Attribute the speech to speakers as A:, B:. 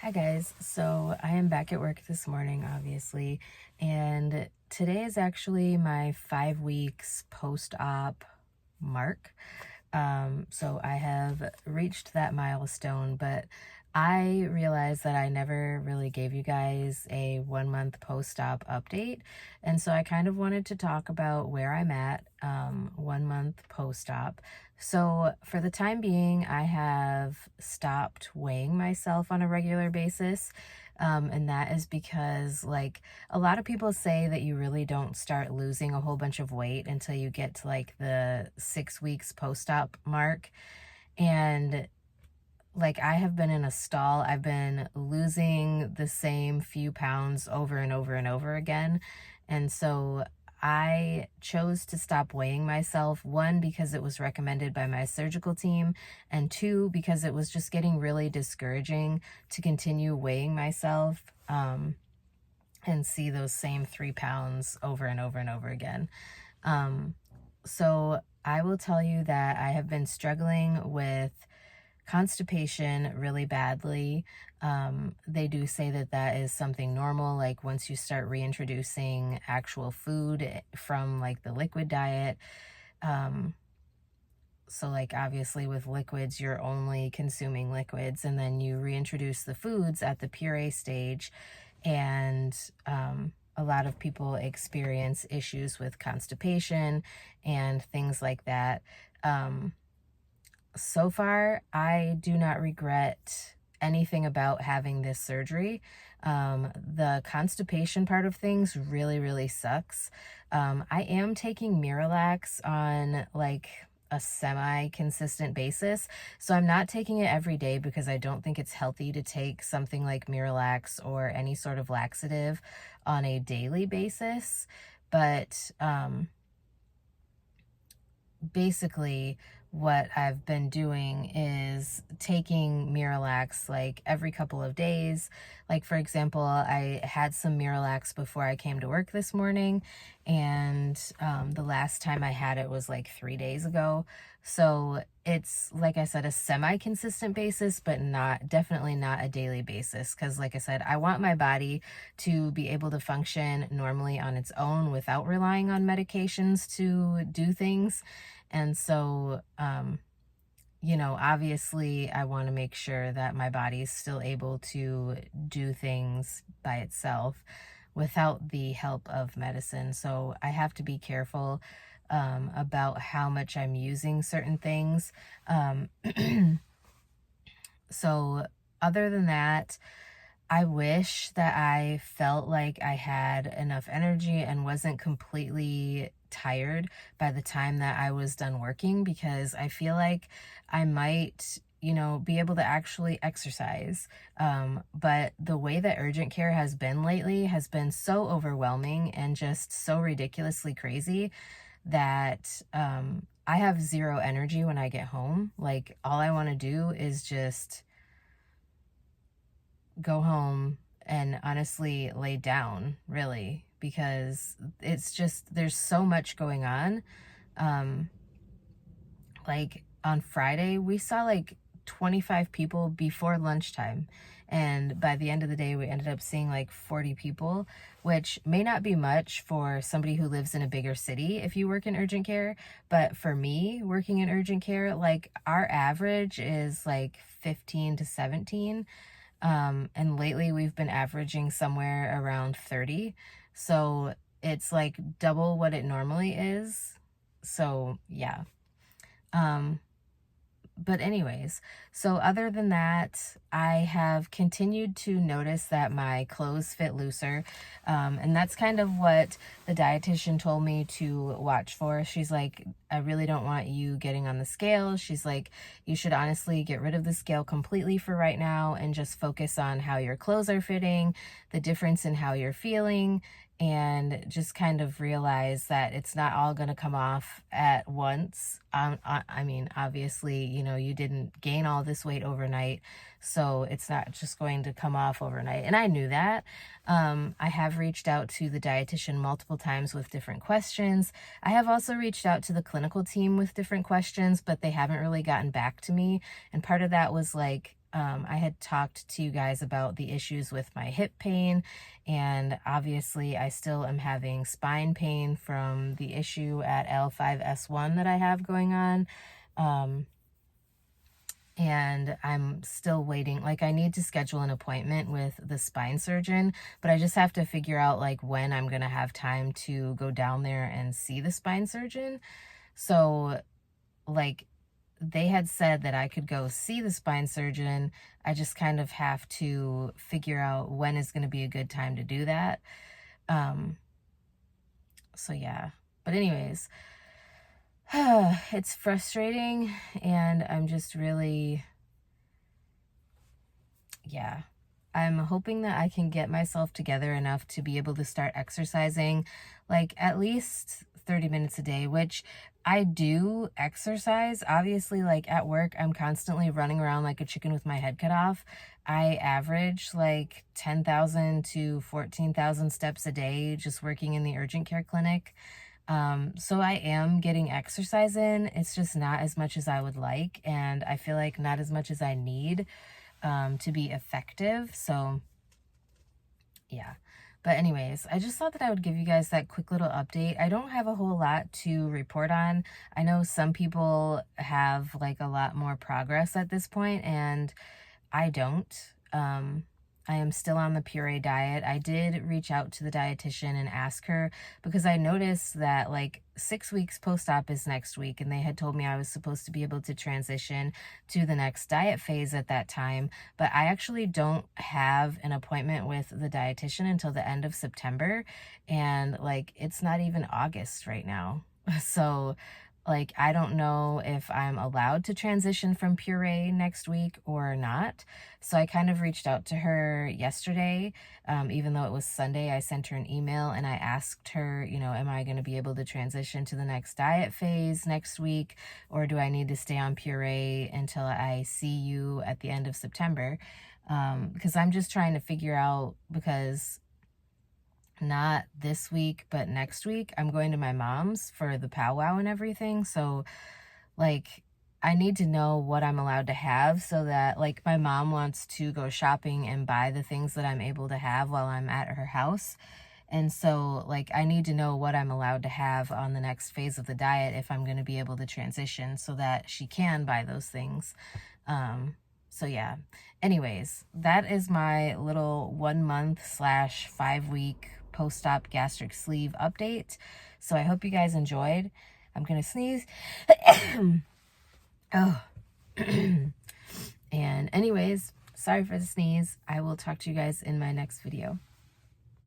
A: Hi guys, so I am back at work this morning, obviously, and today is actually my 5 weeks post-op mark. So I have reached that milestone, but I realized that I never really gave you guys a 1 month post-op update. And so I kind of wanted to talk about where I'm at 1 month post-op. So for the time being, I have stopped weighing myself on a regular basis. And that is because, like, a lot of people say that you really don't start losing a whole bunch of weight until you get to like the 6 weeks post-op mark. And like, I have been in a stall. I've been losing the same few pounds over and over and over again. And so I chose to stop weighing myself, one, because it was recommended by my surgical team, and two, because it was just getting really discouraging to continue weighing myself and see those same 3 pounds over and over and over again. So I will tell you that I have been struggling with constipation really badly. They do say that that is something normal, like once you start reintroducing actual food from like the liquid diet. Um, so like obviously with liquids, you're only consuming liquids, and then you reintroduce the foods at the puree stage, and a lot of people experience issues with constipation and things like that. So far, I do not regret anything about having this surgery. The constipation part of things really, really sucks. I am taking Miralax on like a semi-consistent basis. So I'm not taking it every day because I don't think it's healthy to take something like Miralax or any sort of laxative on a daily basis. But basically what I've been doing is taking Miralax like every couple of days. Like, for example, I had some Miralax before I came to work this morning, and the last time I had it was like 3 days ago. So it's, like I said, a semi-consistent basis, but definitely not a daily basis. Because like I said, I want my body to be able to function normally on its own without relying on medications to do things. And so, obviously I want to make sure that my body is still able to do things by itself without the help of medicine. So I have to be careful about how much I'm using certain things. Um, so other than that, I wish that I felt like I had enough energy and wasn't completely tired by the time that I was done working, because I feel like I might, be able to actually exercise. But the way that urgent care has been lately has been so overwhelming and just so ridiculously crazy that I have zero energy when I get home. Like, all I want to do is just go home and honestly lay down, really, because it's just, there's so much going on. Um, like on Friday, we saw like 25 people before lunchtime. And by the end of the day, we ended up seeing like 40 people, which may not be much for somebody who lives in a bigger city if you work in urgent care. But for me, working in urgent care, like our average is like 15 to 17. And lately we've been averaging somewhere around 30. So it's like double what it normally is. So yeah. Um, but anyways, so other than that, I have continued to notice that my clothes fit looser. And that's kind of what the dietitian told me to watch for. She's like, I really don't want you getting on the scale. She's like, you should honestly get rid of the scale completely for right now and just focus on how your clothes are fitting, the difference in how you're feeling, and just kind of realize that it's not all going to come off at once. I mean, obviously, you didn't gain all this weight overnight, so it's not just going to come off overnight. And I knew that. I have reached out to the dietitian multiple times with different questions. I have also reached out to the clinical team with different questions, but they haven't really gotten back to me. And part of that was like, I had talked to you guys about the issues with my hip pain, and obviously I still am having spine pain from the issue at L5S1 that I have going on. And I'm still waiting. Like, I need to schedule an appointment with the spine surgeon, but I just have to figure out like when I'm gonna have time to go down there and see the spine surgeon. So like, they had said that I could go see the spine surgeon. I just kind of have to figure out when is going to be a good time to do that. So yeah, but anyways, it's frustrating, and I'm just really, yeah, I'm hoping that I can get myself together enough to be able to start exercising like at least 30 minutes a day, which I do exercise. Obviously, like at work, I'm constantly running around like a chicken with my head cut off. I average like 10,000 to 14,000 steps a day just working in the urgent care clinic. So I am getting exercise in. It's just not as much as I would like, and I feel like not as much as I need to be effective. So yeah. But anyways, I just thought that I would give you guys that quick little update. I don't have a whole lot to report on. I know some people have like a lot more progress at this point, and I don't. I am still on the puree diet. I did reach out to the dietitian and ask her, because I noticed that like 6 weeks post-op is next week, and they had told me I was supposed to be able to transition to the next diet phase at that time. But I actually don't have an appointment with the dietitian until the end of September, and like it's not even August right now. So like, I don't know if I'm allowed to transition from puree next week or not. So I kind of reached out to her yesterday. Even though it was Sunday, I sent her an email and I asked her, you know, am I going to be able to transition to the next diet phase next week? Or do I need to stay on puree until I see you at the end of September? Because I'm just trying to figure out, because not this week, but next week, I'm going to my mom's for the powwow and everything. So, like, I need to know what I'm allowed to have, so that, like, my mom wants to go shopping and buy the things that I'm able to have while I'm at her house. And so, like, I need to know what I'm allowed to have on the next phase of the diet if I'm going to be able to transition, so that she can buy those things. So yeah. Anyways, that is my little 1 month slash 5 week post-op gastric sleeve update. So I hope you guys enjoyed. I'm gonna sneeze. Oh. And anyways, sorry for the sneeze. I will talk to you guys in my next video.